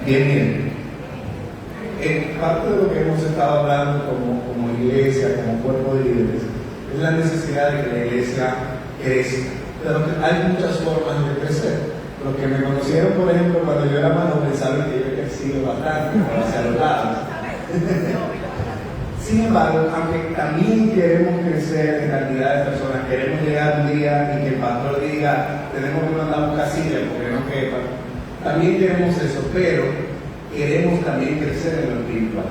Bien. Parte de lo que hemos estado hablando como iglesia, como cuerpo de líderes, es la necesidad de que la iglesia crezca. Pero hay muchas formas de crecer. Los que me conocieron, por ejemplo, cuando yo era más joven, saben que yo he crecido bastante hacia los lados. Sin embargo, aunque también queremos crecer en cantidad de personas, queremos llegar un día y que el pastor diga, tenemos que mandar un casilla porque no quepa, también queremos eso, pero queremos también crecer en lo espiritual.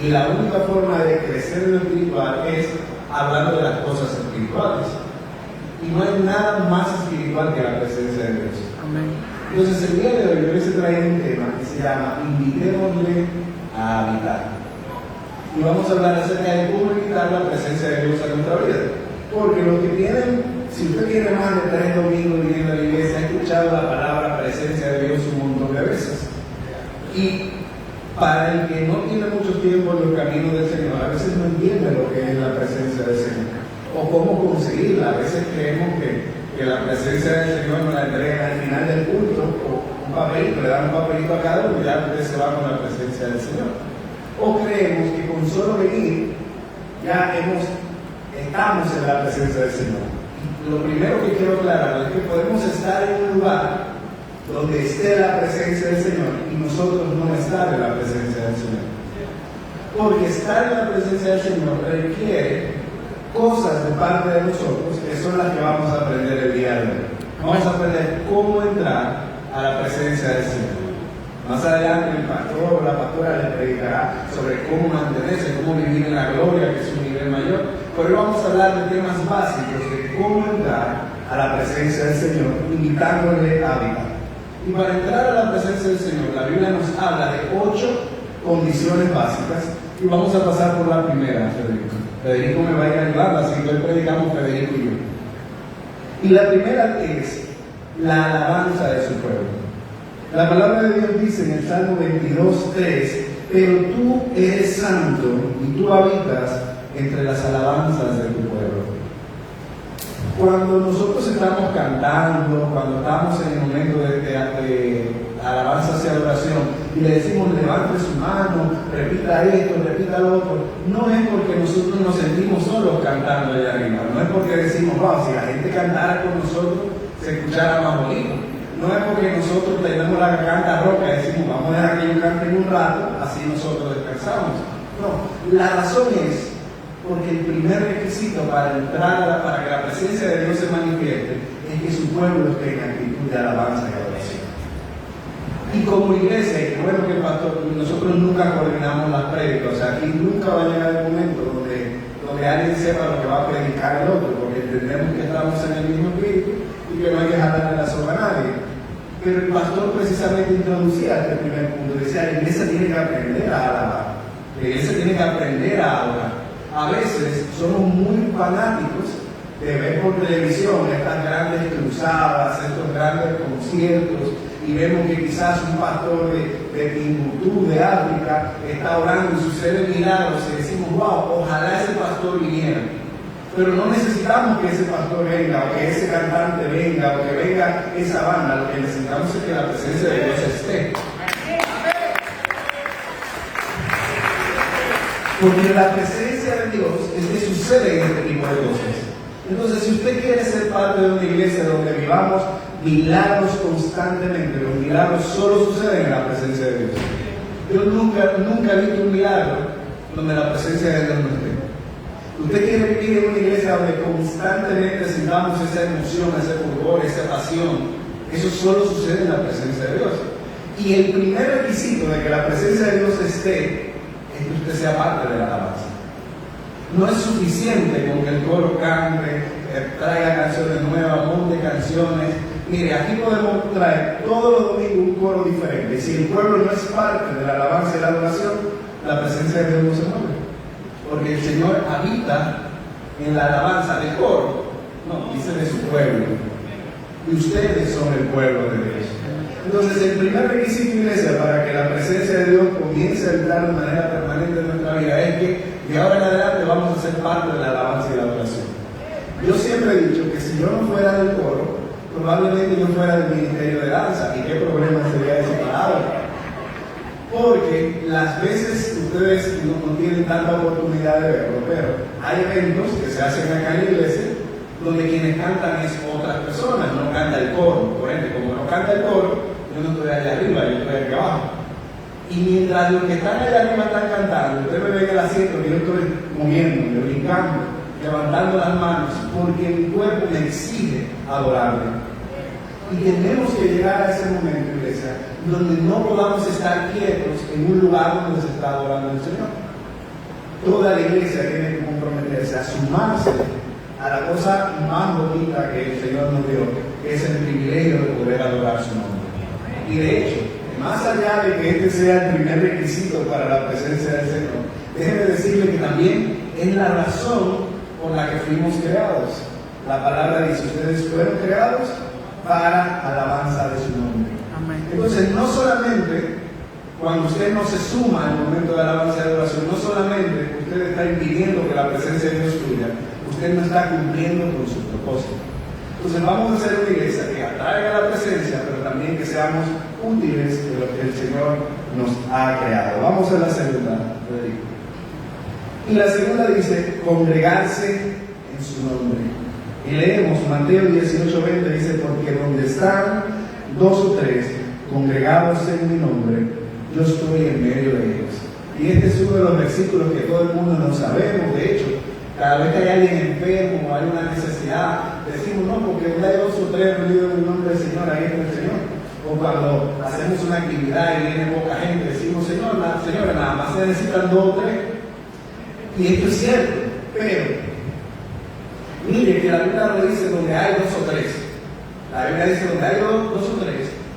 Y la única forma de crecer en lo espiritual es hablando de las cosas espirituales. Y no hay nada más espiritual que la presencia de Dios. Amén. Entonces, el día de hoy yo les he traído un tema que se llama Invitémosle a habitar. Y vamos a hablar acerca de cómo invitar la presencia de Dios a nuestra vida. Porque los que tienen, si usted tiene más de 3 domingos viniendo a la iglesia, ha escuchado la palabra presencia de Dios un montón de veces. Y para el que no tiene mucho tiempo en los caminos del Señor, a veces no entiende lo que es la presencia del Señor o cómo conseguirla. A veces creemos que la presencia del Señor nos la entrega al final del culto, o un papelito, le dan un papelito a cada uno y ya usted se va con la presencia del Señor. O creemos que con solo venir ya estamos en la presencia del Señor. Lo primero que quiero aclarar es que podemos estar en un lugar donde esté la presencia del Señor y nosotros no estar en la presencia del Señor. Porque estar en la presencia del Señor requiere cosas de parte de nosotros que son las que vamos a aprender el día de hoy. Vamos a aprender cómo entrar a la presencia del Señor. Más adelante el pastor o la pastora les predicará sobre cómo mantenerse, cómo vivir en la gloria, que es un nivel mayor. Pero hoy vamos a hablar de temas básicos de cómo entrar a la presencia del Señor, invitándole a habitar. Y para entrar a la presencia del Señor, la Biblia nos habla de 8 condiciones básicas y vamos a pasar por la primera, Federico. Federico me va a ir ayudando, así que hoy predicamos Federico y yo. Y la primera es la alabanza de su pueblo. La palabra de Dios dice en el Salmo 22:3, pero tú eres santo y tú habitas entre las alabanzas de tu pueblo. Cuando nosotros estamos cantando, cuando estamos en el momento de alabanza hacia adoración y le decimos levante su mano, repita esto, repita lo otro, no es porque nosotros nos sentimos solos cantando allá arriba, no es porque decimos, wow, si la gente cantara con nosotros se escuchara más bonito, no es porque nosotros tenemos la garganta roca y decimos vamos a dejar que ellos canten un rato, así nosotros descansamos. No, la razón es porque el primer requisito para entrar, para que la presencia de Dios se manifieste, es que su pueblo esté en actitud de alabanza y adoración. Y como iglesia, y bueno que el pastor, nosotros nunca coordinamos las prédicas, o sea, aquí nunca va a llegar el momento donde alguien sepa lo que va a predicar el otro, porque entendemos que estamos en el mismo espíritu y que no hay que jalarle la soga a nadie. Pero el pastor precisamente introducía este primer punto, decía, la iglesia tiene que aprender a alabar, la iglesia tiene que aprender a adorar. A veces somos muy fanáticos de ver por televisión estas grandes cruzadas, estos grandes conciertos, y vemos que quizás un pastor de Timbuktu, de África, está orando y suceden milagros y decimos, wow, ojalá ese pastor viniera. Pero no necesitamos que ese pastor venga, o que ese cantante venga, o que venga esa banda. Lo que necesitamos es que la presencia de Dios esté. Porque la presencia de Dios es que sucede en este tipo de cosas. Entonces, si usted quiere ser parte de una iglesia donde vivamos milagros constantemente, los milagros solo suceden en la presencia de Dios. Yo nunca he visto un milagro donde la presencia de Dios no esté. Usted quiere vivir en una iglesia donde constantemente sintamos esa emoción, ese fulgor, esa pasión. Eso solo sucede en la presencia de Dios. Y el primer requisito de que la presencia de Dios esté es que usted sea parte de la alabanza. No es suficiente con que el coro cante, traiga canciones nuevas, monte canciones. Mire, aquí podemos traer todos los domingos un coro diferente. Si el pueblo no es parte de la alabanza y la adoración, la presencia de Dios no se mueve. Porque el Señor habita en la alabanza del coro, no, dice de su pueblo. Y ustedes son el pueblo de Dios. Entonces, el primer requisito, iglesia, para que la presencia de Dios comience a entrar de manera permanente en nuestra vida es que de ahora en adelante vamos a ser parte de la alabanza y la adoración. Yo siempre he dicho que si yo no fuera del coro, probablemente yo fuera del ministerio de danza. ¿Y qué problema sería ese para ahora? porque las veces ustedes no tienen tanta oportunidad de verlo, pero hay eventos que se hacen acá en la iglesia donde quienes cantan es otras personas, no canta el coro. Por ejemplo, como no canta el coro, yo no estoy allá arriba, yo estoy aquí abajo. Y mientras los que están allá arriba están cantando, usted me ve en el asiento que yo estoy moviendo, brincando, levantando las manos, porque mi cuerpo me exige adorarle. Y tenemos que llegar a ese momento, iglesia, donde no podamos estar quietos en un lugar donde se está adorando al Señor. Toda la iglesia tiene que comprometerse a sumarse a la cosa más bonita que el Señor nos dio, que es el privilegio de poder adorar su nombre. Y de hecho, más allá de que este sea el primer requisito para la presencia del Señor, déjenme decirle que también es la razón por la que fuimos creados. La palabra dice, ustedes fueron creados para alabanza de su nombre. Amén. Entonces, no solamente cuando usted no se suma al momento de alabanza y adoración, no solamente usted está impidiendo que la presencia de Dios fluya, usted no está cumpliendo con su propósito. Entonces vamos a hacer una iglesia que atraiga la presencia, pero también que seamos útiles de lo que el Señor nos ha creado. Vamos a la segunda, Federico. Y la segunda dice, congregarse en su nombre. Y leemos Mateo 18:20, dice, porque donde están 2 o 3 congregados en mi nombre, yo estoy en medio de ellos. Y este es uno de los versículos que todo el mundo no sabemos. De hecho, cada vez que hay alguien enfermo o hay una necesidad, decimos, no, porque donde hay 2 o 3 reunidos en el nombre del Señor, ahí está el Señor. O cuando hacemos una actividad y viene poca gente, decimos, señora, nada más se necesitan 2 o 3. Y esto es cierto, pero mire que la Biblia lo dice donde hay 2 o 3. La Biblia dice donde hay 2 o 3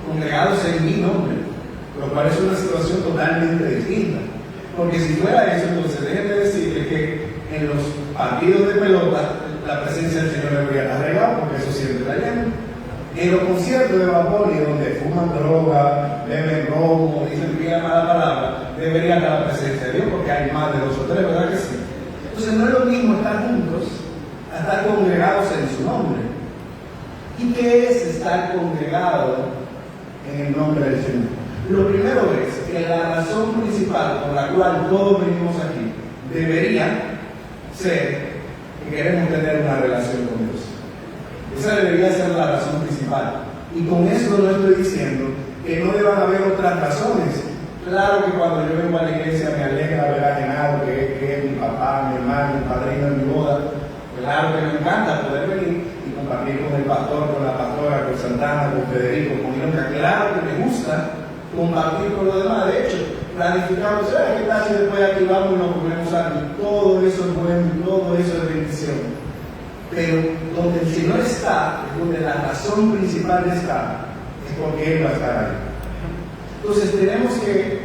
congregados en mi nombre, lo cual es una situación totalmente distinta. Porque si fuera eso, entonces déjenme decirle que en los partidos de pelota la presencia del Señor debería estar regada, porque eso siempre está lleno. En los conciertos de Bad Bunny, donde fuman droga, beben romo, dicen bien mala palabra, debería estar la presencia de Dios, porque hay más de 2 o 3, ¿verdad que sí? Entonces no es lo mismo estar juntos a estar congregados en su nombre. ¿Y qué es estar congregado en el nombre del Señor? Lo primero es que la razón principal por la cual todos venimos aquí debería ser que queremos tener una relación con Dios. Esa debería ser la razón principal. Y con eso no estoy diciendo que no deban haber otras razones. Claro que cuando yo vengo a la iglesia me alegra ver a Genaro, que es mi papá, mi hermano, mi padrino en mi boda. Claro que me encanta poder venir y compartir con el pastor, con la pastora, con Santana, con Federico, con Ironca. Claro que me gusta compartir con los demás. De hecho, planificamos, ¿qué tal si después activamos y nos ponemos algo? Todo eso es bueno, todo eso es bendición. Pero donde el Señor está, es donde la razón principal de estar, es porque Él va a estar ahí. Entonces tenemos que,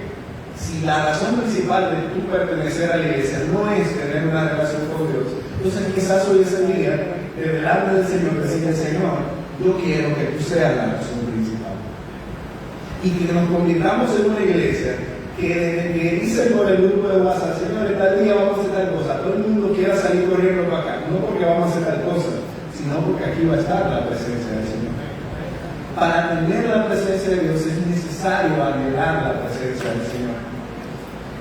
si la razón principal de tú pertenecer a la iglesia no es tener una relación con Dios, entonces quizás hoy es el día de delante del Señor decirle al Señor, yo quiero que tú seas la razón principal. Y que nos convirtamos en una iglesia que desde que dice por el grupo de WhatsApp, Señor, tal día vamos a hacer tal cosa, todo el mundo quiera salir corriendo para acá, no porque vamos a hacer tal cosa, sino porque aquí va a estar la presencia del Señor. Para tener la presencia de Dios es necesario anhelar la presencia del Señor.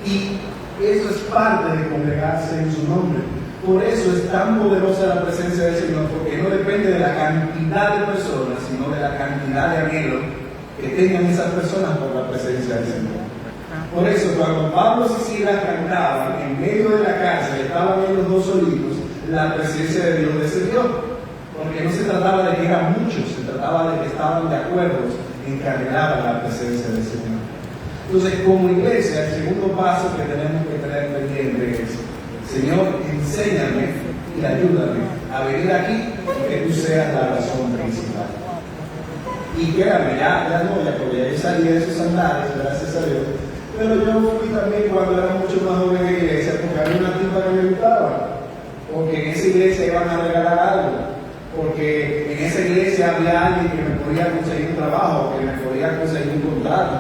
Y eso es parte de congregarse en su nombre. Por eso es tan poderosa la presencia del Señor, porque no depende de la cantidad de personas, sino de la cantidad de anhelo que tengan esas personas por la presencia del Señor. Por eso, cuando Pablo y Silas cantaban en medio de la cárcel, estaban ellos 2 solitos, la presencia de Dios descendió. Porque no se trataba de que eran muchos, se trataba de que estaban de acuerdo en que anhelaban la presencia del Señor. Entonces, como iglesia, el segundo paso que tenemos que tener pendiente es: Señor, enséñame y ayúdame a venir aquí y que tú seas la razón principal. Y créanme, ya porque ya salí de esos andares, gracias a Dios. Pero yo fui también cuando era mucho más joven en la iglesia, porque había una tipa que me gustaba, porque en esa iglesia iban a regalar algo, porque en esa iglesia había alguien que me podía conseguir un trabajo, que me podía conseguir un contrato.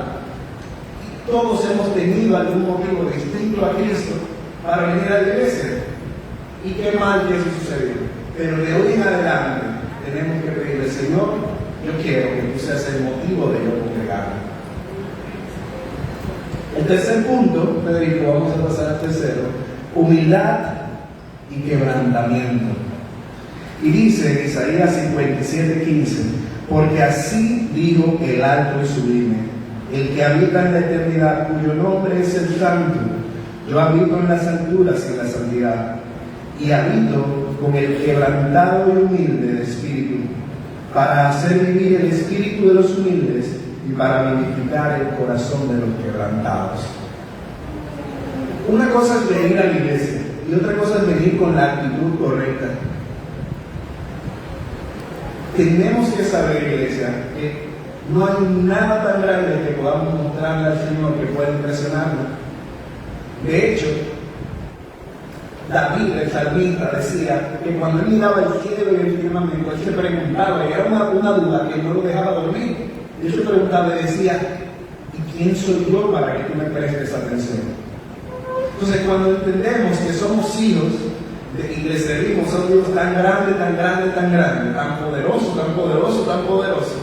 Y todos hemos tenido algún motivo distinto a Cristo para venir a la iglesia. Y qué mal que eso sucedió. Pero de hoy en adelante tenemos que pedirle: Señor, yo quiero que tú seas el motivo de yo congregarme. El tercer punto, Federico, vamos a pasar al tercero: humildad y quebrantamiento. Y dice en Isaías 57:15: porque así dijo el alto y sublime, el que habita en la eternidad, cuyo nombre es el Santo. Yo habito en las alturas y en la santidad, y habito con el quebrantado y humilde de espíritu, para hacer vivir el espíritu de los humildes y para vivificar el corazón de los quebrantados. Una cosa es venir a la iglesia y otra cosa es venir con la actitud correcta. Tenemos que saber, iglesia, que no hay nada tan grande que podamos mostrarle al Señor que pueda impresionarnos. De hecho, David, el salmista, decía que cuando él miraba el cielo y el firmamento, él se preguntaba, y era una duda que no lo dejaba dormir. Él se preguntaba y decía: ¿y quién soy yo para que tú me prestes atención? Entonces, cuando entendemos que somos hijos y le servimos a un Dios tan grande, tan grande, tan grande, tan poderoso, tan poderoso, tan poderoso,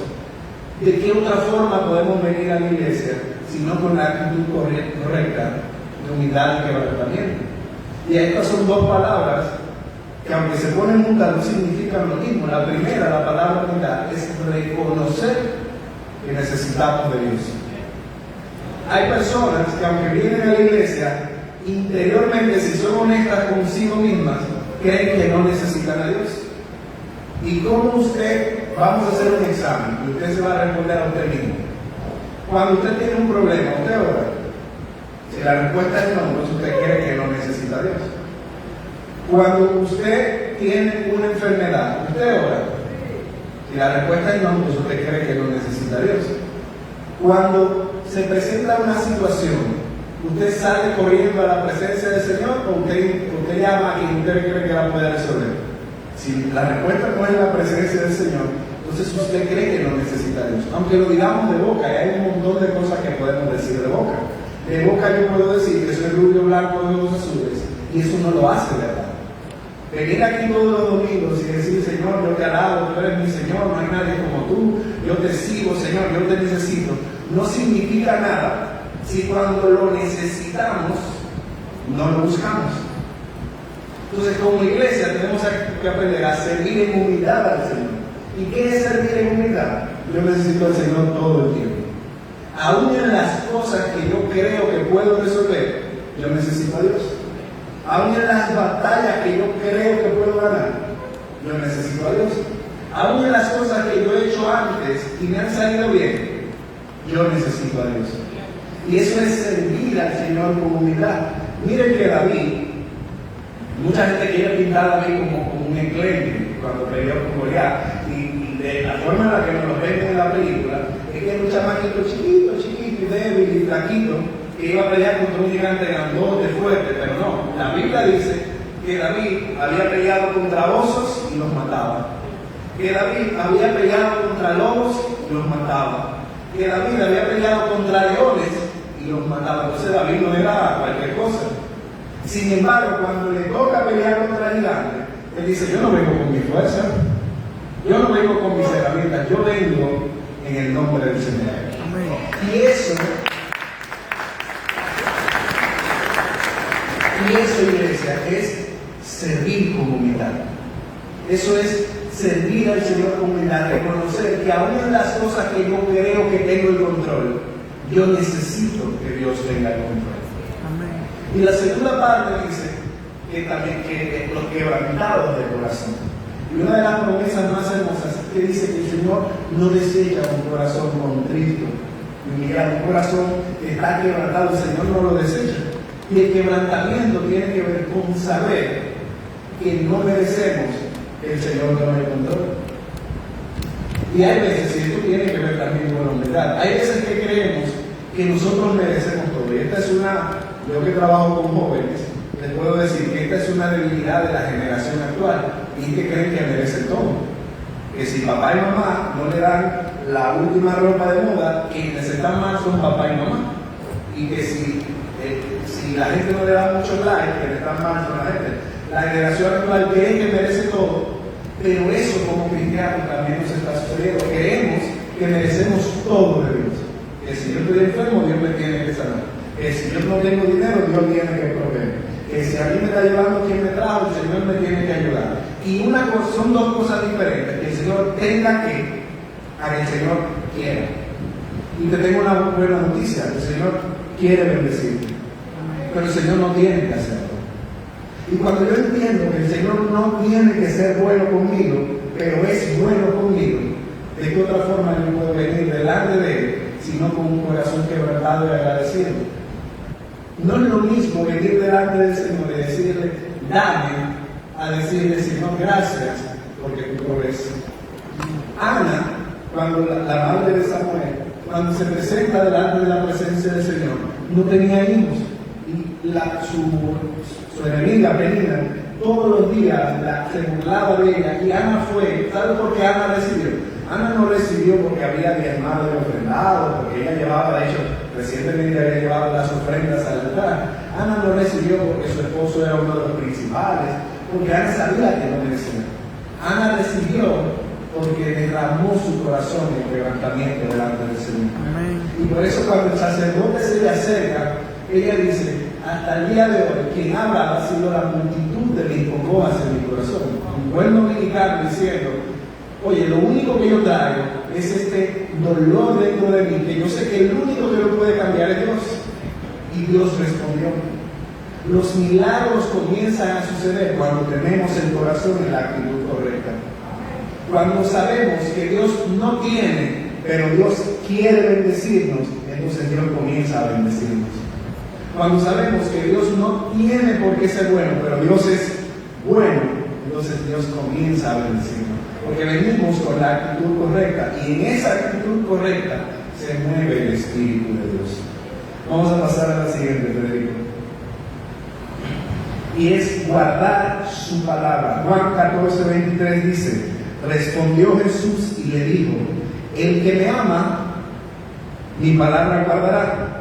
¿de qué otra forma podemos venir a la iglesia sino con la actitud correcta de humildad y quebrantamiento? Y estas son dos palabras que, aunque se ponen juntas, no significan lo mismo. La primera, la palabra humildad, es reconocer que necesitamos de Dios. Hay personas que, aunque vienen a la iglesia, interiormente, si son honestas consigo mismas, creen que no necesitan a Dios. ¿Y cómo usted, vamos a hacer un examen, y usted se va a responder a usted mismo? Cuando usted tiene un problema, usted ora. Si la respuesta es no, entonces usted cree que no necesita a Dios. Cuando usted tiene una enfermedad, usted ora. Si la respuesta es no, entonces usted cree que no necesita a Dios. Cuando se presenta una situación, ¿usted sale corriendo a la presencia del Señor o usted llama a quien usted cree que la puede resolver? Si la respuesta no es la presencia del Señor, entonces usted cree que no necesita a Dios. Aunque lo digamos de boca, y hay un montón de cosas que podemos decir de boca. De boca yo puedo decir que soy rubio, blanco, de ojos azules, y eso no lo hace, ¿verdad? Venir aquí todos los domingos y decir: Señor, yo te alabo, tú eres mi Señor, no hay nadie como tú, yo te sigo, Señor, yo te necesito, no significa nada si cuando lo necesitamos no lo buscamos. Entonces, como iglesia tenemos que aprender a servir en humildad al Señor. ¿Y qué es servir en humildad? Yo necesito al Señor todo el tiempo. Aún en las cosas que yo creo que puedo resolver, yo necesito a Dios. Aún en las batallas que yo creo que puedo ganar, yo necesito a Dios. Aún en las cosas que yo he hecho antes y me han salido bien, yo necesito a Dios. Y eso es servir al Señor con humildad. Miren que David, mucha gente quiere pintar a David como un enclenque cuando peleó con Goliat. Y de la forma en la que nos lo ven en la película, es que era un chamaquito chiquito y débil y flaquito, que iba a pelear contra un gigante grandote, fuerte. Pero no, la Biblia dice que David había peleado contra osos y los mataba. Que David había peleado contra lobos y los mataba. Que David había peleado contra leones y los mataba. Entonces David no era cualquier cosa. Sin embargo, cuando le toca pelear contra el gigante, él dice: yo no vengo con mi fuerza, yo no vengo con mis herramientas, yo vengo en el nombre del Señor. Y eso, iglesia, es servir con humildad. Eso es servir al Señor con humildad, reconocer que aún en las cosas que yo creo que tengo el control, yo necesito que Dios tenga el control. Amén. Y la segunda parte dice que también que los quebrantados de corazón. Y una de las promesas más hermosas es que dice que el Señor no desecha un corazón contrito, humillado, un corazón que está quebrantado, el Señor no lo desecha. Y el quebrantamiento tiene que ver con saber que no merecemos que el Señor tome el control. Y hay veces, y esto tiene que ver también con la humildad, hay veces que creemos que nosotros merecemos todo. Y esta es yo que trabajo con jóvenes, les puedo decir que esta es una debilidad de la generación actual, y es que creen que merecen todo. Que si papá y mamá no le dan la última ropa de moda, quienes están mal son papá y mamá. Y que si la gente no le da mucho like, quienes están mal son la gente. La generación actual cree que merece todo, pero eso como cristianos también nos está sucediendo. Creemos que merecemos todo de Dios. Que si yo estoy enfermo, Dios me tiene que sanar. Que si yo no tengo dinero, Dios tiene que proveer. Que si a mí me está llevando quien me trajo, el Señor me tiene que ayudar. Y una cosa, son dos cosas diferentes. Que el Señor tenga que, a que el Señor quiera. Y te tengo una buena noticia. El Señor quiere bendecirte. Pero el Señor no tiene que hacerlo. Y cuando yo entiendo que el Señor no tiene que ser bueno conmigo, pero es bueno conmigo, ¿de qué otra forma yo puedo venir delante de Él, sino con un corazón quebrantado y agradecido? No es lo mismo venir delante del Señor y decirle, dame, a decirle, Señor, gracias, porque tú provees. Ana, cuando la madre de Samuel, cuando se presenta delante de la presencia del Señor, no tenía hijos. Y su enemiga, Penina, todos los días se burlaba de ella. Y Ana fue, ¿sabe por qué Ana recibió? Ana no recibió porque había diezmado y ofrendado, porque ella llevaba, de hecho, recientemente había llevado las ofrendas al altar. Ana no recibió porque su esposo era uno de los principales, porque Ana sabía que no merecía. Ana recibió porque derramó su corazón en quebrantamiento delante del Señor. Amén. Y por eso cuando el sacerdote se le acerca, ella dice, hasta el día de hoy, quien habla ha sido la multitud de mis congojas en mi corazón. Un buen dominicano diciendo, oye, lo único que yo traigo es este dolor dentro de mí, que yo sé que el único que lo puede cambiar es Dios. Y Dios respondió. Los milagros comienzan a suceder cuando tenemos el corazón en la actitud correcta. Cuando sabemos que Dios no tiene, pero Dios quiere bendecirnos, entonces Dios comienza a bendecirnos. Cuando sabemos que Dios no tiene por qué ser bueno, pero Dios es bueno, entonces Dios comienza a bendecirnos. Porque venimos con la actitud correcta, y en esa actitud correcta se mueve el Espíritu de Dios. Vamos a pasar a la siguiente, Federico. Y es guardar su palabra. Juan 14:23 dice, respondió Jesús y le dijo, el que me ama, mi palabra guardará,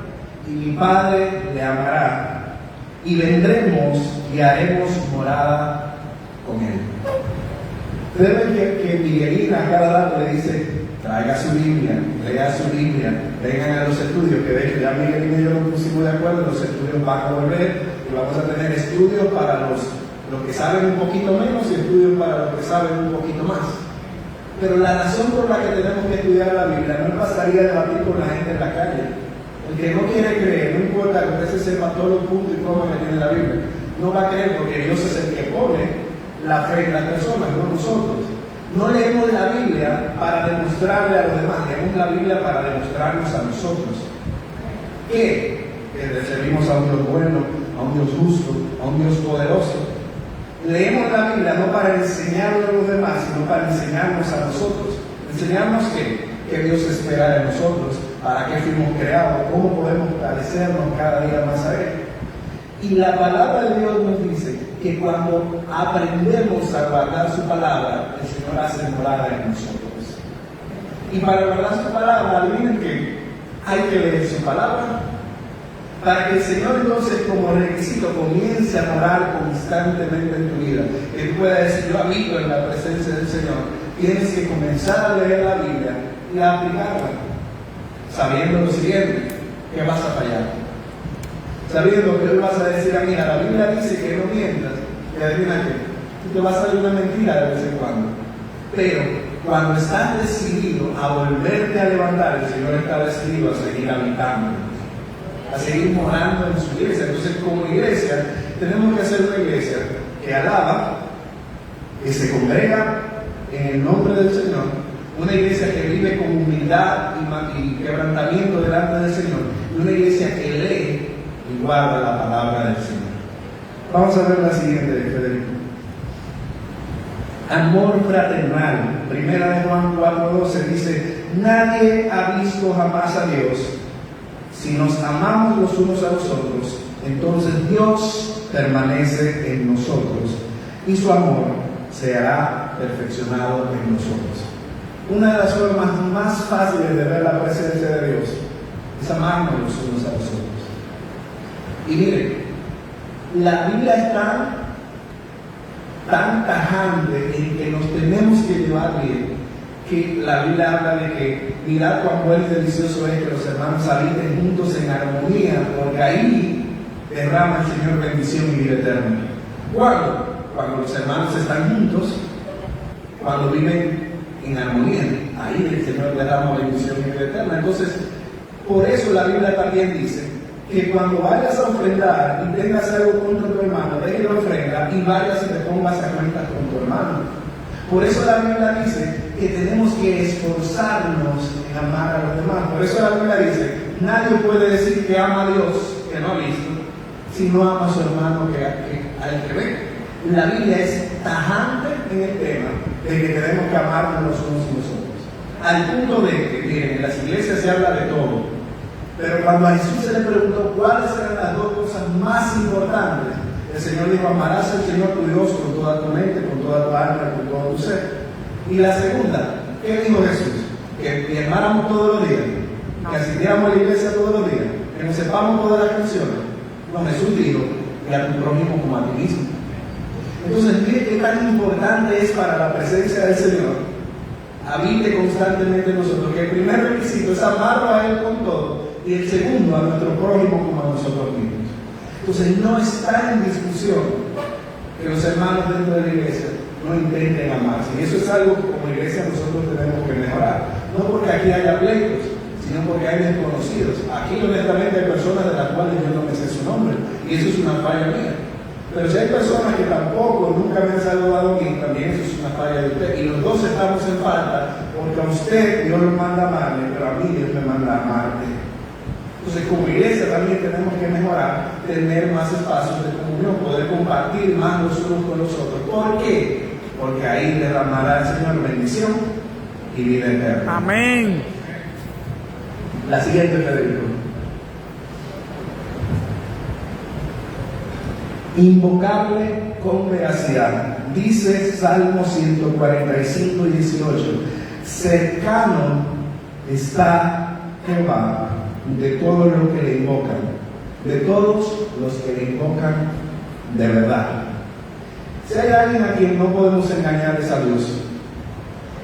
y mi Padre le amará, y vendremos y haremos morada con él. Ustedes ven que Miguelina a cada rato le dice, traiga su Biblia, lea su Biblia, vengan a los estudios, que de hecho ya Miguelina y yo nos pusimos de acuerdo, los estudios van a volver, y vamos a tener estudios para los que saben un poquito menos y estudios para los que saben un poquito más. Pero la razón por la que tenemos que estudiar la Biblia no es para salir a debatir con la gente en la calle. El que no quiere creer, no importa que usted se sepa todos los puntos y cómo que tiene la Biblia, no va a creer porque Dios es el que pone la fe en las personas, no nosotros. No leemos la Biblia para demostrarle a los demás, leemos la Biblia para demostrarnos a nosotros que le servimos a un Dios bueno, a un Dios justo, a un Dios poderoso. Leemos la Biblia no para enseñarle a los demás, sino para enseñarnos a nosotros. Enseñarnos que Dios espera de nosotros, para qué fuimos creados, cómo podemos parecernos cada día más a Él. Y la palabra de Dios nos dice que cuando aprendemos a guardar su palabra, el Señor hace morada en nosotros. Y para guardar su palabra, adivinen que hay que leer su palabra, para que el Señor entonces como requisito comience a morar constantemente en tu vida. Que tú puedas decir, yo habito en la presencia del Señor. Tienes que comenzar a leer la Biblia y a aplicarla, sabiendo lo siguiente, que vas a fallar. Sabiendo que hoy vas a decir, mira, la Biblia dice que no mientas, y adivina qué, tú te vas a dar una mentira de vez en cuando. Pero cuando estás decidido a volverte a levantar, el Señor está decidido a seguir habitando, a seguir morando en su iglesia. Entonces, como iglesia, tenemos que hacer una iglesia que alaba, que se congrega en el nombre del Señor, una iglesia que vive con humildad y quebrantamiento delante del Señor, y una iglesia que lee y guarda la palabra del Señor. Vamos a ver la siguiente de Federico. Amor fraternal. Primera de Juan 4:12 dice, nadie ha visto jamás a Dios. Si nos amamos los unos a los otros, entonces Dios permanece en nosotros y su amor se hará perfeccionado en nosotros. Una de las formas más fáciles de ver la presencia de Dios es amarnos los unos a los otros. Y miren, la Biblia es tan tajante en que nos tenemos que llevar bien, que la Biblia habla de que mirad cuán bueno y delicioso es que los hermanos habiten juntos en armonía, porque ahí derrama el Señor bendición y vida eterna. ¿Cuándo? Cuando los hermanos están juntos, cuando viven en armonía, ahí el Señor derrama bendición y vida eterna. Entonces, por eso la Biblia también dice que cuando vayas a ofrendar y tengas algo contra tu hermano, deje la ofrenda y vayas y te pongas a cuentas con tu hermano. Por eso la Biblia dice que tenemos que esforzarnos en amar a los demás. Por eso la Biblia dice, nadie puede decir que ama a Dios, que no ha visto, si no ama a su hermano al que ve. La Biblia es tajante en el tema de que tenemos que amarnos los unos y los otros. Al punto de que, miren, en las iglesias se habla de todo, pero cuando a Jesús se le preguntó cuáles eran las dos cosas más importantes, el Señor dijo, amarás al Señor tu Dios con toda tu mente, con toda tu alma, con todo tu ser. Y la segunda, ¿qué dijo Jesús? Que amáramos todos los días, que asistiéramos a la iglesia todos los días, que nos sepamos todas las canciones. No, Jesús dijo, y a tu prójimo como a ti mismo. Entonces, mire qué tan importante es para la presencia del Señor habite constantemente en nosotros, que el primer requisito es amarlo a Él con todo, y el segundo a nuestro prójimo como a nosotros mismos. Entonces, no está en discusión que los hermanos dentro de la iglesia no intenten amarse. Y eso es algo que como iglesia nosotros tenemos que mejorar. No porque aquí haya pleitos, sino porque hay desconocidos. Aquí honestamente hay personas de las cuales yo no me sé su nombre, y eso es una falla mía. Pero si hay personas que tampoco nunca me han saludado a mí, también eso es una falla de usted. Y los dos estamos en falta, porque a usted Dios lo manda a amarle, pero a mí Dios me manda a amarte. Entonces, como iglesia también tenemos que mejorar, tener más espacios de comunión, poder compartir más los unos con los otros. ¿Por qué? Porque ahí derramará el Señor bendición y vida eterna. Amén. La siguiente, Federico. Invocarle con veracidad. Dice Salmo 145 y 18: cercano está Jehová de todos los que le invocan, de todos los que le invocan de verdad. Si hay alguien a quien no podemos engañar es a Dios.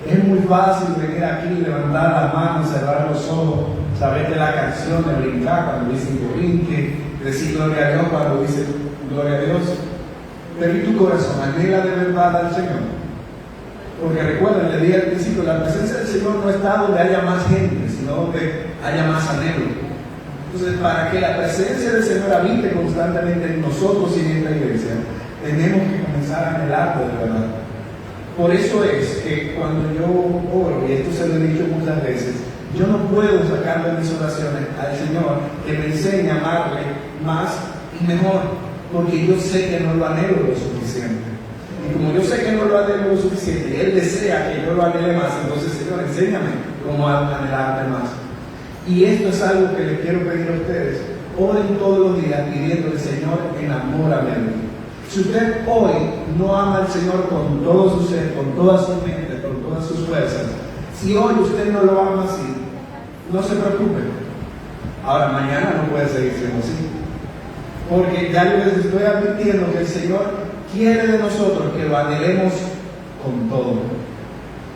Es muy fácil venir aquí, levantar las manos, cerrar los ojos, saber de la canción, de brincar cuando dicen que brinque, decir gloria a Dios cuando dicen gloria a Dios. Pero ¿y tu corazón anhela de verdad al Señor? Porque recuerden, le dije al principio, la presencia del Señor no está donde haya más gente, sino donde haya más anhelo. Entonces, para que la presencia del Señor habite constantemente en nosotros y en esta iglesia, tenemos que comenzar a anhelarlo de verdad. Por eso es que cuando yo oro, y esto se lo he dicho muchas veces, yo no puedo sacar de mis oraciones al Señor que me enseñe a amarle más y mejor, porque yo sé que no lo anhelo lo suficiente. Y como yo sé que no lo anhelo lo suficiente, y Él desea que yo lo anhele más, entonces, Señor, enséñame cómo anhelarte más. Y esto es algo que les quiero pedir a ustedes. Oren todos los días pidiéndole, Señor, enamórame a mí. Si usted hoy no ama al Señor con todo su ser, con toda su mente, con todas sus fuerzas, si hoy usted no lo ama así, no se preocupe. Ahora, mañana no puede seguir siendo así. Porque ya les estoy advirtiendo que el Señor quiere de nosotros que lo anhelemos con todo.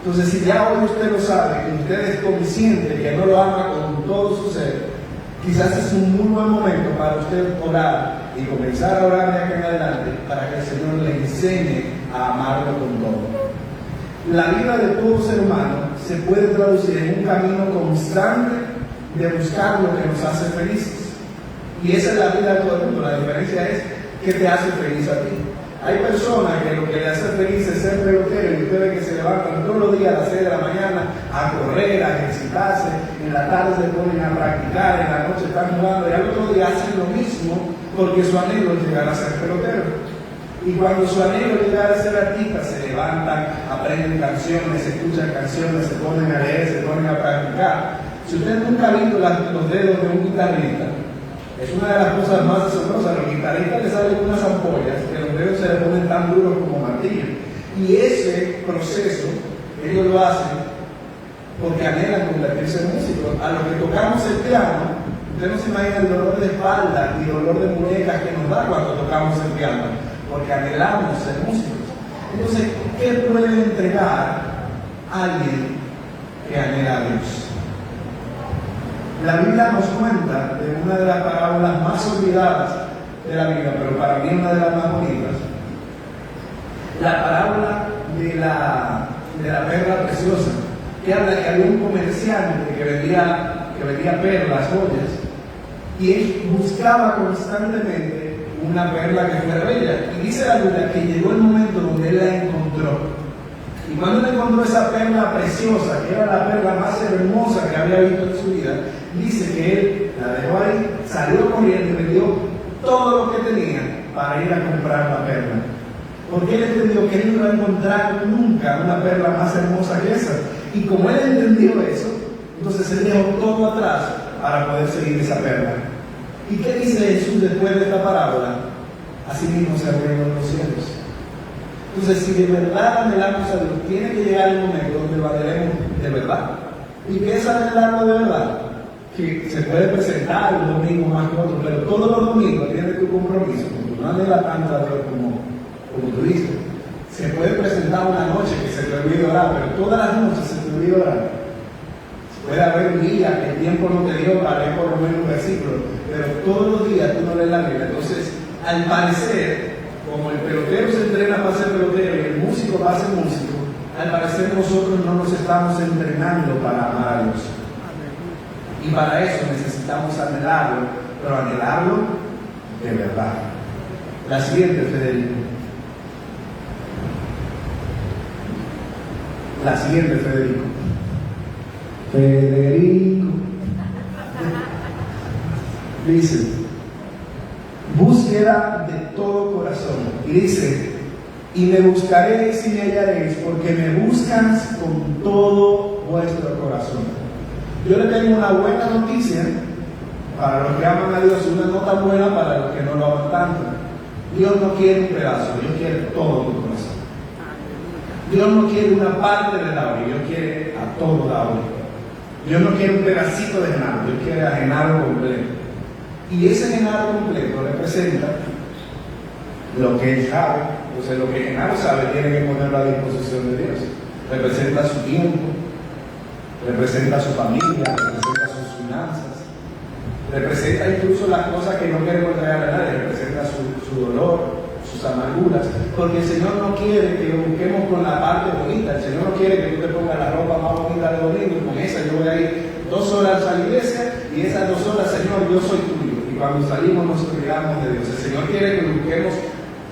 Entonces, si ya hoy usted lo sabe, que usted es consciente que no lo ama con todo su ser, quizás es un muy buen momento para usted orar y comenzar a orar de acá en adelante para que el Señor le enseñe a amarlo con todo. La vida de todo ser humano se puede traducir en un camino constante de buscar lo que nos hace felices. Y esa es la vida de todo el mundo. La diferencia es qué te hace feliz a ti. Hay personas que lo que le hace feliz es ser pelotero, y usted ve que se levantan todos los días a las 6 de la mañana a correr, a ejercitarse, en la tarde se ponen a practicar, en la noche están jugando, y al otro día hacen lo mismo porque su anhelo es llegar a ser pelotero. Y cuando su anhelo es llegar a ser artista, se levantan, aprenden canciones, escuchan canciones, se ponen a leer, se ponen a practicar. Si usted nunca ha visto los dedos de un guitarrista, es una de las cosas más asombrosas. Los guitarristas les salen unas ampollas que los dedos se les ponen tan duros como martillo. Y ese proceso, ellos lo hacen porque anhelan convertirse en músicos. A los que tocamos el piano, usted no se imagina el dolor de espalda y dolor de muñecas que nos da cuando tocamos el piano, porque anhelamos ser músicos. Entonces, ¿qué puede entregar alguien que anhela a Dios. La Biblia nos cuenta de una de las parábolas más olvidadas de la Biblia, pero para mí una de las más bonitas, la parábola de la perla preciosa, que habla que había un comerciante que vendía perlas, joyas, y él buscaba constantemente una perla que fuera bella. Y dice la Biblia que llegó el momento donde él la encontró. Y cuando él encontró esa perla preciosa, que era la perla más hermosa que había visto en su vida, dice que él la dejó ahí, salió corriendo y vendió todo lo que tenía para ir a comprar la perla. Porque él entendió que él no iba a encontrar nunca una perla más hermosa que esa. Y como él entendió eso, entonces él dejó todo atrás para poder seguir esa perla. ¿Y qué dice Jesús después de esta parábola? Así mismo se abrieron los cielos. Entonces, si de verdad anhelamos a Dios, tiene que llegar el momento donde lo anhelemos de verdad. ¿Y qué es anhelarlo de verdad? Que se puede presentar un domingo más que otro, pero todos los domingos tienes tu compromiso, porque no anhelas tanto a Dios como tú dices. Se puede presentar una noche que se te olvide orar, pero todas las noches se te olvida orar. Puede haber un día que el tiempo no te dio para leer por lo menos un versículo, pero todos los días tú no lees la Biblia. Entonces, al parecer, como el pelotero se entrena para ser pelotero y el músico para ser músico, al parecer nosotros no nos estamos entrenando para amar a Dios. Y para eso necesitamos anhelarlo, pero anhelarlo de verdad. La siguiente, Federico. La siguiente, Federico. Dice, búsqueda de todo corazón. Y dice, y me buscaréis y me hallaréis, porque me buscan con todo vuestro corazón. Yo le tengo una buena noticia para los que aman a Dios y una no tan buena para los que no lo aman tanto. Dios no quiere un pedazo, Dios quiere todo tu corazón. Dios no quiere una parte de la obra, Dios quiere a todo la obra. Dios no quiere un pedacito de Genaro, Dios quiere a Genaro completo. Y ese Genaro completo representa lo que él sabe. Entonces lo que Genaro sabe tiene que ponerlo a disposición de Dios. Representa su tiempo, representa su familia, representa sus finanzas, representa incluso las cosas que no queremos entregar a nadie, representa su dolor, sus amarguras, porque el Señor no quiere que lo busquemos con la parte bonita. El Señor no quiere que tú te pongas la ropa más bonita de domingo y con esa yo voy a ir 2 horas a la iglesia y esas 2 horas, Señor, yo soy tuyo. Y cuando salimos nos olvidamos de Dios. El Señor quiere que lo busquemos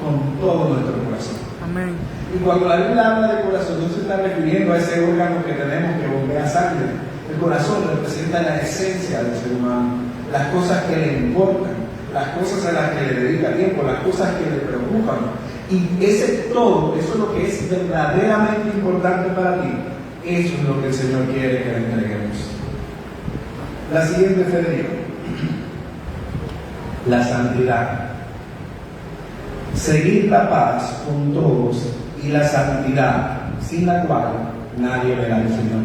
con todo nuestro corazón. Amén. Y cuando la Biblia habla de corazón, no se está refiriendo a ese órgano que tenemos que bombea sangre. El corazón representa la esencia del ser humano, las cosas que le importan, las cosas a las que le dedica tiempo, las cosas que le preocupan. Y ese todo, eso es lo que es verdaderamente importante para ti. Eso es lo que el Señor quiere que le entreguemos. La siguiente, Federico. La santidad. Seguir la paz con todos y la santidad, sin la cual nadie verá al Señor.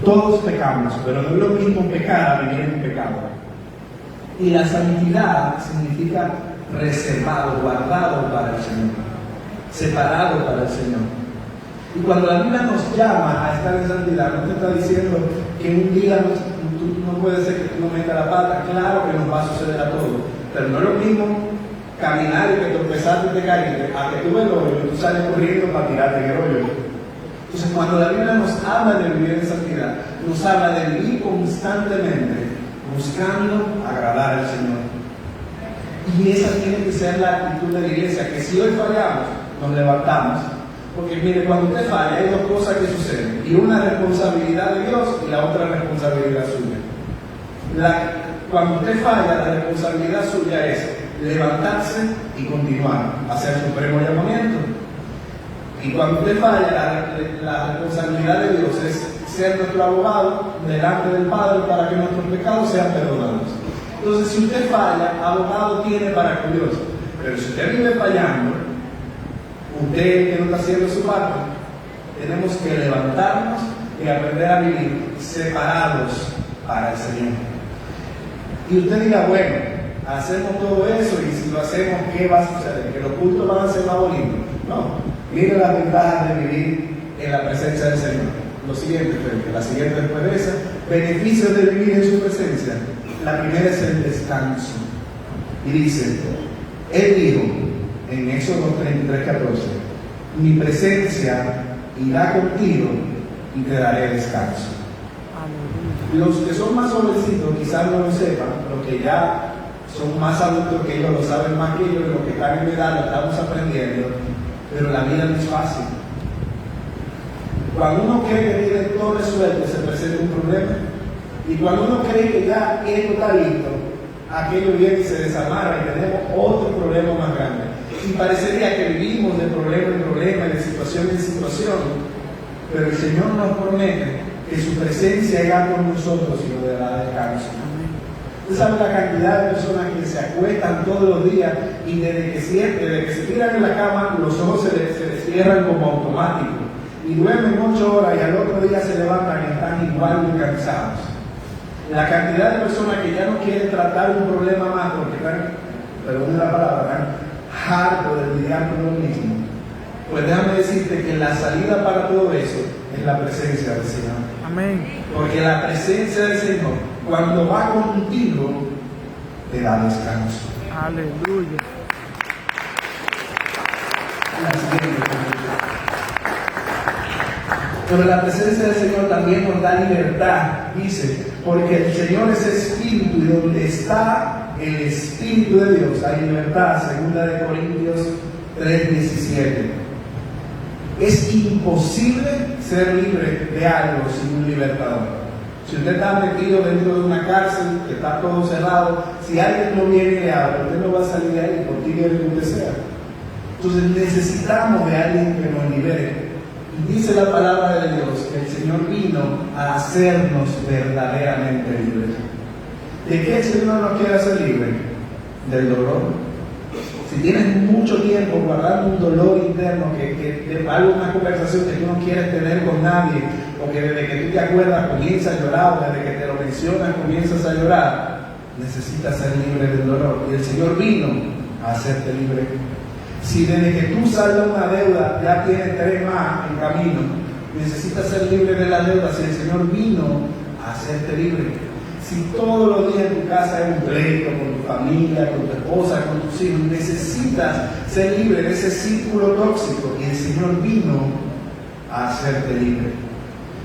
Todos pecamos, pero no es lo mismo pecar a vivir en pecado. Y la santidad significa reservado, guardado para el Señor, separado para el Señor. Y cuando la Biblia nos llama a estar en santidad, no te está diciendo que un día no puede ser que tú no metas la pata. Claro que nos va a suceder a todos, pero no es lo mismo caminar y que tropezaste y te caíste, a que tú ves el hoyo y tú sales corriendo para tirarte en el hoyo. Entonces, cuando la Biblia nos habla de vivir en santidad, nos habla de vivir constantemente buscando agradar al Señor. Y esa tiene que ser la actitud de la iglesia, que si hoy fallamos, nos levantamos. Porque mire, cuando usted falla, hay 2 cosas que suceden. Y una responsabilidad de Dios y la otra responsabilidad suya. Cuando usted falla, la responsabilidad suya es levantarse y continuar, hacer supremo llamamiento. Y cuando usted falla, la responsabilidad de Dios es ser nuestro abogado delante del Padre para que nuestros pecados sean perdonados. Entonces, si usted falla, abogado tiene para con Dios. Pero si usted vive fallando, usted que no está haciendo su parte, tenemos que levantarnos y aprender a vivir separados para el Señor. Y usted diga, bueno, hacemos todo eso y si lo hacemos, ¿qué va a suceder? ¿Que los cultos van a ser más bonitos? No. Mire las ventajas de vivir en la presencia del Señor. lo siguiente, Felipe, la siguiente después de esa, beneficios de vivir en su presencia. La primera es el descanso. Y dice, Él dijo en Éxodo 33:14, mi presencia irá contigo y te daré descanso. Los que son más jovencitos quizás no lo sepan, los que ya son más adultos que ellos, lo saben más que ellos, los que están en edad lo estamos aprendiendo, pero la vida no es fácil. Cuando uno cree que tiene todo resuelto, se presenta un problema. Y cuando uno cree que ya esto está listo, aquello viene y se desamarra y tenemos otro problema más grande. Y parecería que vivimos de problema en problema, de situación en situación, pero el Señor nos promete que su presencia irá con nosotros y nos dará descanso. Usted sabe la cantidad de personas que se acuestan todos los días y desde que se tiran en la cama, los ojos se les cierran como automáticos y duermen 8 horas y al otro día se levantan y están igual de cansados. La cantidad de personas que ya no quieren tratar un problema más porque están, perdón la palabra, están hartos de lidiar con lo mismo. Pues déjame decirte que la salida para todo eso es la presencia del Señor. Amén. Porque la presencia del Señor, cuando va contigo, te da descanso. Aleluya. Pero la presencia del Señor también nos da libertad, dice, porque el Señor es Espíritu y donde está el Espíritu de Dios hay libertad, 2 Corintios 3:17. Es imposible ser libre de algo sin un libertador. Si usted está metido dentro de una cárcel, que está todo cerrado, si alguien no viene y le habla, usted no va a salir de ahí, por ti que usted sea. Entonces necesitamos de alguien que nos libere. Y dice la palabra de Dios que el Señor vino a hacernos verdaderamente libres. ¿De qué el Señor nos quiere hacer libres? Del dolor. Si tienes mucho tiempo guardando un dolor interno, que alguna conversación que tú no quieres tener con nadie, o que desde que tú te acuerdas comienzas a llorar, o desde que te lo mencionas comienzas a llorar, necesitas ser libre del dolor. Y el Señor vino a hacerte libre. Si desde que tú saldas una deuda ya tienes 3 más en camino, necesitas ser libre de la deuda. Si el Señor vino a hacerte libre. Si todos los días en tu casa hay un pleito con tu familia, con tu esposa, con tus hijos, necesitas ser libre de ese círculo tóxico y el Señor vino a hacerte libre.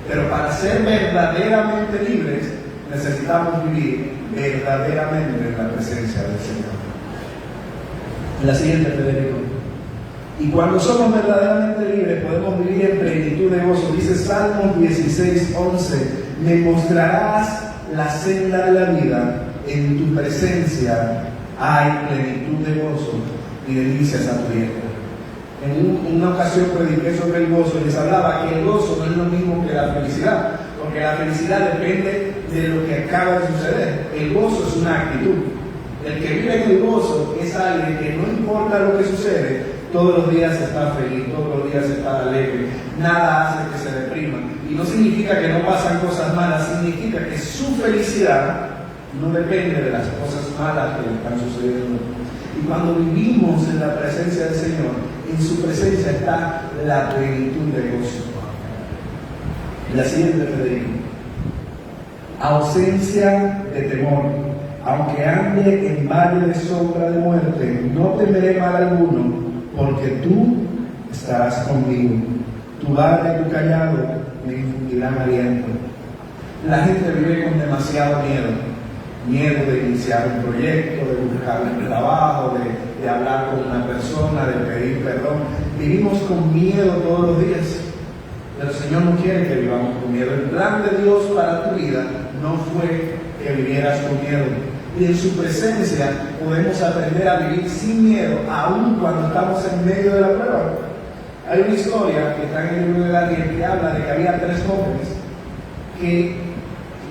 Pero para ser verdaderamente libres, necesitamos vivir verdaderamente en la presencia del Señor. La siguiente, Federico. Y cuando somos verdaderamente libres, podemos vivir en plenitud de gozo. Dice Salmos 16:11, me mostrarás la senda de la vida, en tu presencia hay plenitud de gozo y delicias a tu vientre. En una ocasión prediqué sobre el gozo y les hablaba que el gozo no es lo mismo que la felicidad, porque la felicidad depende de lo que acaba de suceder. El gozo es una actitud. El que vive en el gozo es alguien que no importa lo que sucede, todos los días está feliz, todos los días está alegre, nada hace que se deprima. Y no significa que no pasan cosas malas, significa que su felicidad no depende de las cosas malas que le están sucediendo. Y cuando vivimos en la presencia del Señor, en su presencia está la plenitud de gozo. La siguiente, Federico. Ausencia de temor. Aunque ande en valle de sombra de muerte, no temeré mal alguno, porque tú estarás conmigo. Tu vara y tu callado me infundirán aliento. La gente vive con demasiado miedo de iniciar un proyecto, de buscar un trabajo, de hablar con una persona, de pedir perdón. Vivimos con miedo todos los días, pero el Señor no quiere que vivamos con miedo. El plan de Dios para tu vida no fue que vivieras con miedo. Y en su presencia podemos aprender a vivir sin miedo, aun cuando estamos en medio de la prueba. Hay una historia que está en el libro de Daniel que habla de que había 3 jóvenes que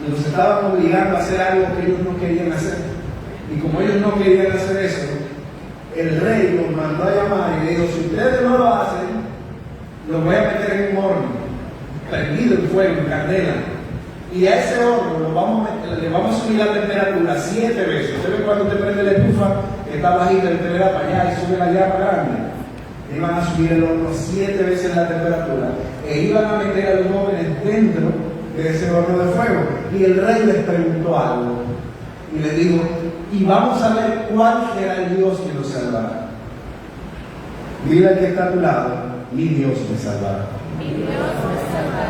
los estaban obligando a hacer algo que ellos no querían hacer. Y como ellos no querían hacer eso, el rey los mandó a llamar y le dijo, si ustedes no lo hacen, los voy a meter en un horno, prendido en fuego, en candela. Y a ese horno le vamos a subir la temperatura 7 veces. Usted ve cuando te prende la estufa, que está bajita, y te le da para allá y sube la llama grande. Le van a subir el horno 7 veces la temperatura. e iban a meter a los jóvenes dentro de ese horno de fuego. Y el rey les preguntó algo y les dijo: y vamos a ver cuál será el Dios que nos salvará. Dile al que está a tu lado: mi Dios me salvará. Mi Dios me salvará.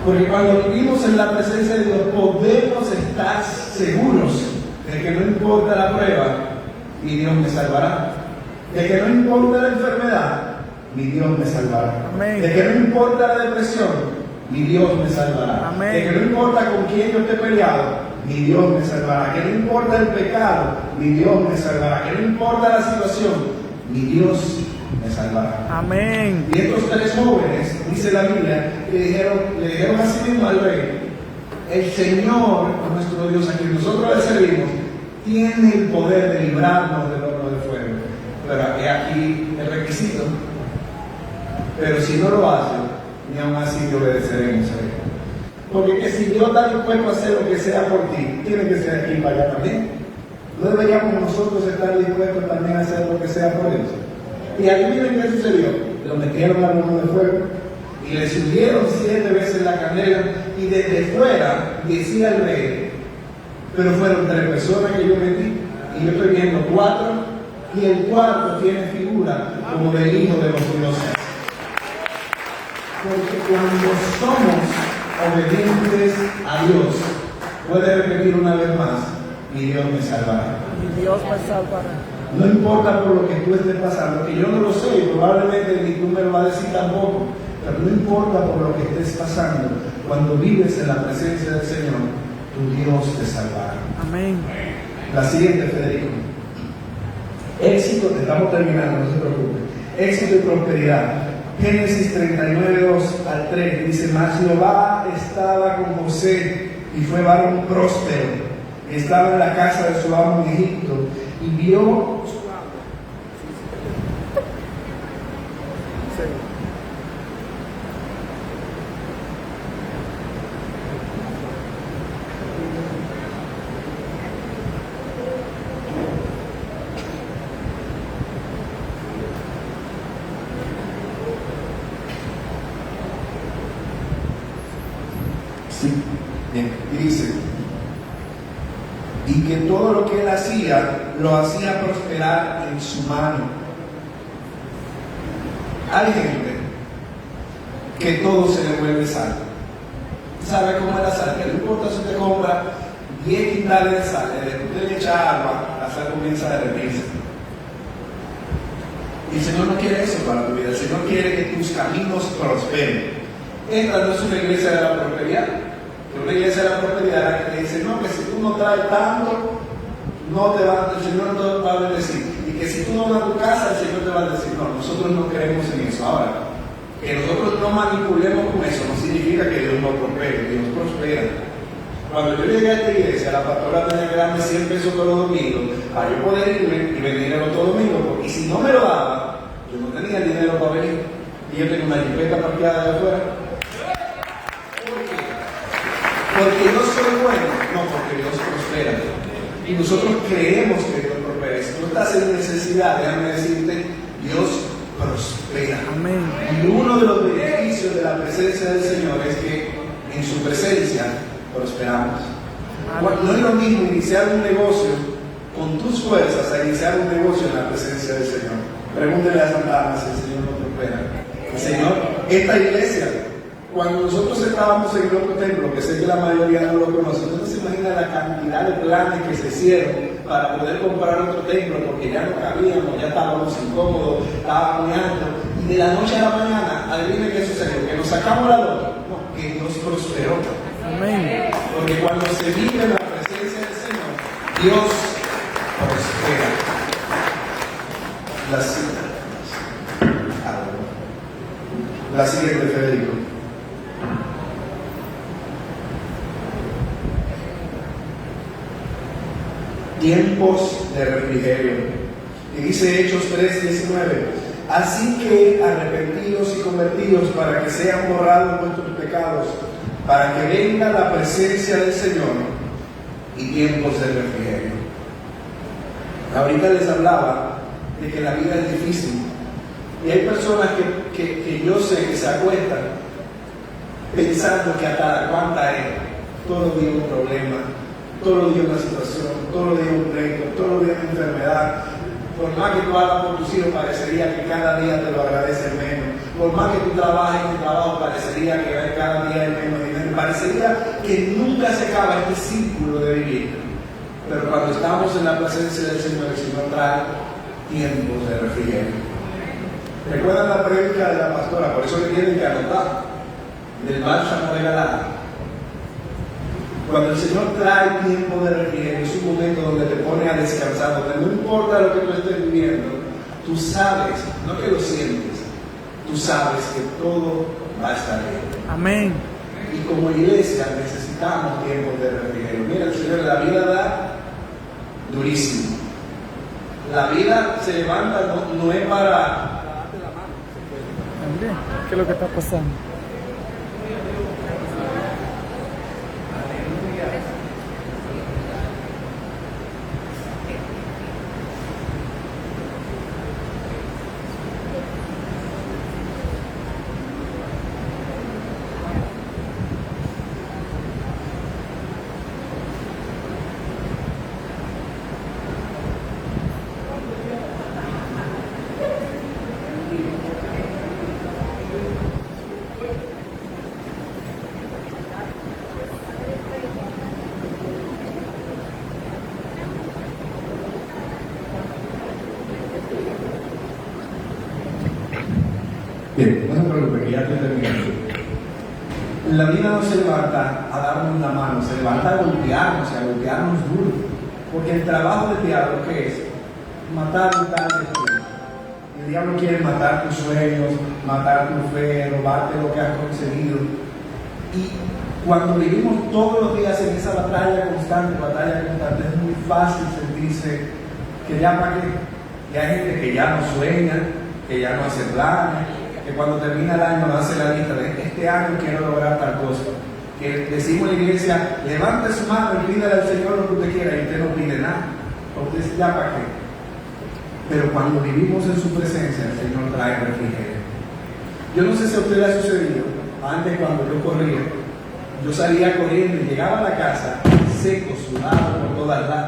Porque cuando vivimos en la presencia de Dios podemos estar seguros de que no importa la prueba, mi Dios me salvará. De que no importa la enfermedad, mi Dios me salvará. Amén. De que no importa la depresión, mi Dios me salvará. Amén. De que no importa con quién yo esté peleado, mi Dios me salvará. Que no importa el pecado, mi Dios me salvará. Que no importa la situación, mi Dios me salvará. Amén. Y estos tres jóvenes, dice la Biblia, le dijeron así mismo al rey: el Señor, nuestro Dios, a quien nosotros le servimos, tiene el poder de librarnos del horno de fuego. Pero he aquí el requisito. Pero si no lo hace, ni aún así te obedeceremos a él. Porque que si Dios está dispuesto a hacer lo que sea por ti, tiene que ser aquí para allá también. ¿No deberíamos nosotros estar dispuestos también a hacer lo que sea por Dios? Y adivinen qué sucedió. Lo metieron al horno de fuego y le subieron 7 veces la candela, y desde fuera decía el rey: pero fueron 3 personas que yo metí, y yo estoy viendo 4, y el cuarto tiene figura como del Hijo de los dioses. Porque cuando somos obedientes a Dios, puede repetir una vez más: mi Dios me salvará. Mi Dios me salvará. No importa por lo que tú estés pasando, que yo no lo sé, y probablemente ni tú me lo vas a decir tampoco, pero no importa por lo que estés pasando, cuando vives en la presencia del Señor, tu Dios te salvará. Amén. La siguiente, Federico. Éxito, estamos terminando, no se preocupe. Éxito y prosperidad. Génesis 39, 2 al 3 dice: mas Jehová estaba con José y fue varón próspero. Estaba en la casa de su amo en Egipto y vio sí, bien, y dice: y que todo lo que él hacía, lo hacía prosperar en su mano. Hay gente que todo se le vuelve sal. ¿Sabe cómo es la sal? Que no importa si usted compra 10 quintales de sal, usted le echa agua, la sal comienza a derretirse. Y el Señor no quiere eso para tu vida. El Señor quiere que tus caminos prosperen. Esta no es una iglesia de la prosperidad. Que una iglesia de la prosperidad la que le dice: no, que si tú no traes tanto, no te va, el Señor no te va a bendecir. Y que si tú no vas a tu casa, el Señor te va a decir: no, nosotros no creemos en eso. Ahora, que nosotros no manipulemos con eso no significa que Dios no prospere. Dios prospera. Cuando yo llegué a esta iglesia, la pastora tenía que darme 100 pesos todos los domingos para yo poder irme y venir a los otro domingo, porque si no me lo daba, yo no tenía dinero para venir. Y yo tengo una jipeta parqueada de afuera. Porque yo soy bueno, no, porque Dios prospera. Y nosotros creemos que Dios prospera. Si tú estás en necesidad, déjame decirte, Dios prospera. Amén. Y uno de los beneficios de la presencia del Señor es que en su presencia prosperamos. No es lo mismo iniciar un negocio con tus fuerzas a iniciar un negocio en la presencia del Señor. Pregúntele a Santa Ana si el Señor no prospera. El Señor, esta iglesia, cuando nosotros estábamos en el otro templo, que sé que la mayoría no lo conoce, no se imagina la cantidad de planes que se hicieron para poder comprar otro templo, porque ya no cabíamos, ya estábamos incómodos, estaba muy alto, y de la noche a la mañana, adivinen qué sucedió, que nos sacamos la loca, no, que Dios prosperó. Amén. Porque cuando se vive en la presencia del Señor, Dios prospera. La siguiente, Federico. Tiempos de refrigerio. Y dice Hechos 3:19: así que arrepentidos y convertidos para que sean borrados vuestros pecados, para que venga la presencia del Señor y tiempos de refrigerio. Ahorita les hablaba de que la vida es difícil. Y hay personas que yo sé que se acuestan pensando que hasta cuánta es, todos los días un problema, todos los días una situación, todos los días un pleito, todos los días una enfermedad. Por más que tú hagas por tus hijos, parecería que cada día te lo agradecen menos. Por más que tú trabajes en tu trabajo, parecería que cada día hay menos dinero. Parecería que nunca se acaba este círculo de vivir. Pero cuando estamos en la presencia del Señor, el Señor trae tiempos de refrigerio. ¿Recuerdan la prédica de la pastora? Por eso le tienen que anotar, del bálsamo regalado. Cuando el Señor trae tiempo de refrigerio, es un momento donde te pone a descansar, donde no importa lo que tú estés viviendo, tú sabes, no que lo sientes, tú sabes que todo va a estar bien. Amén. Y como iglesia necesitamos tiempo de refrigerio. Mira, el Señor, la vida da durísimo. La vida se levanta, no es para... Amén. ¿Qué es lo que está pasando? Bien, no se preocupe, que ya estoy terminando. La vida no se levanta a darnos la mano, se levanta a golpearnos duro. Porque el trabajo del diablo, ¿qué es? Matar un tal destino. El diablo quiere matar tus sueños, matar tu fe, robarte lo que has conseguido. Y cuando vivimos todos los días en esa batalla constante, es muy fácil sentirse que ya para qué. Ya hay gente que ya no sueña, que ya no hace planes, que cuando termina el año hace la lista de este año quiero lograr tal cosa. Que decimos en la iglesia, levante su mano y pídale al Señor lo que usted quiera, y usted no pide nada. Porque usted ya para qué. Pero cuando vivimos en su presencia, el Señor trae refrigerio. Yo no sé si a usted le ha sucedido, antes cuando yo corría, yo salía corriendo y llegaba a la casa seco, sudado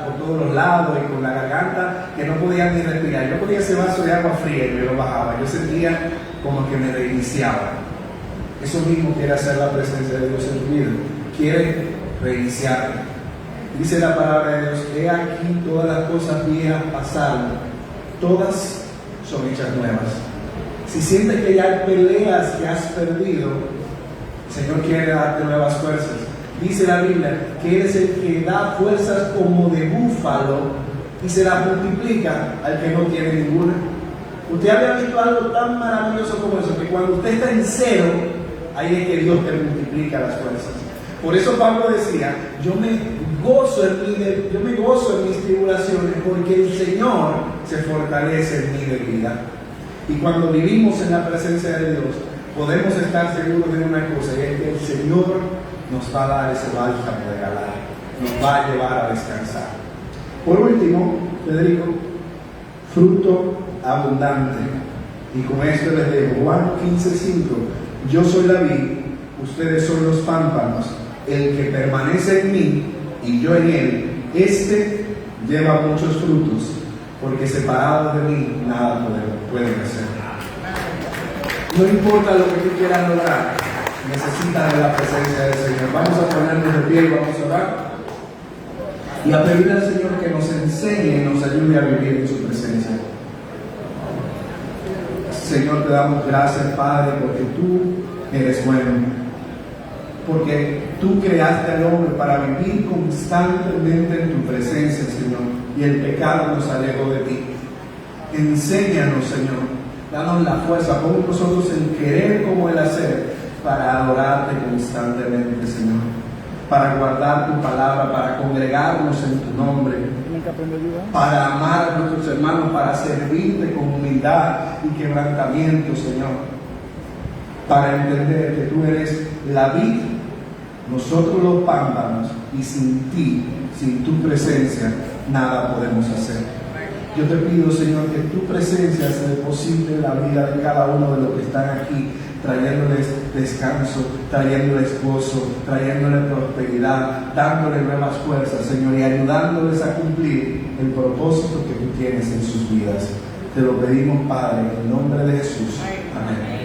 por todos los lados y con la garganta que no podía ni respirar. Yo ponía ese vaso de agua fría y me lo bajaba. Yo sentía como que me reiniciaba. Eso mismo quiere hacer la presencia de Dios en tu vida. Quiere reiniciar. Dice la palabra de Dios: he aquí todas las cosas viejas pasaron, todas son hechas nuevas. Si sientes que ya hay peleas que has perdido, el Señor quiere darte nuevas fuerzas. Dice la Biblia que eres el que da fuerzas como de búfalo y se las multiplica al que no tiene ninguna. Usted había visto algo tan maravilloso como eso, que cuando usted está en cero, ahí es que Dios te multiplica las fuerzas. Por eso Pablo decía: yo me gozo en mis tribulaciones, porque el Señor se fortalece en mi debilidad. Y cuando vivimos en la presencia de Dios, podemos estar seguros de una cosa, y es que el Señor nos va a dar ese bálsamo regalado, nos va a llevar a descansar. Por último, Federico, fruto abundante. Y con esto les digo, Juan 15:5, yo soy la vid, ustedes son los pámpanos, el que permanece en mí y yo en él, este lleva muchos frutos, porque separados de mí nada pueden hacer. No importa lo que tú quieras lograr, necesitas de la presencia del Señor. Vamos a ponernos de pie y vamos a orar y a pedirle al Señor que nos enseñe y nos ayude a vivir en su presencia. Señor, te damos gracias, Padre, porque tú eres bueno, porque tú creaste al hombre para vivir constantemente en tu presencia, Señor, y el pecado nos alejó de ti. Enséñanos, Señor, danos la fuerza, pon en nosotros el querer como el hacer, para adorarte constantemente, Señor, para guardar tu palabra, para congregarnos en tu nombre, para amar a nuestros hermanos, para servirte con humildad y quebrantamiento, Señor, para entender que tú eres la vid, nosotros los pámpanos, y sin ti, sin tu presencia, nada podemos hacer. Yo te pido, Señor, que tu presencia se deposite en la vida de cada uno de los que están aquí, trayéndoles descanso, trayéndoles gozo, trayéndoles prosperidad, dándole nuevas fuerzas, Señor, y ayudándoles a cumplir el propósito que tú tienes en sus vidas. Te lo pedimos, Padre, en el nombre de Jesús. Amén.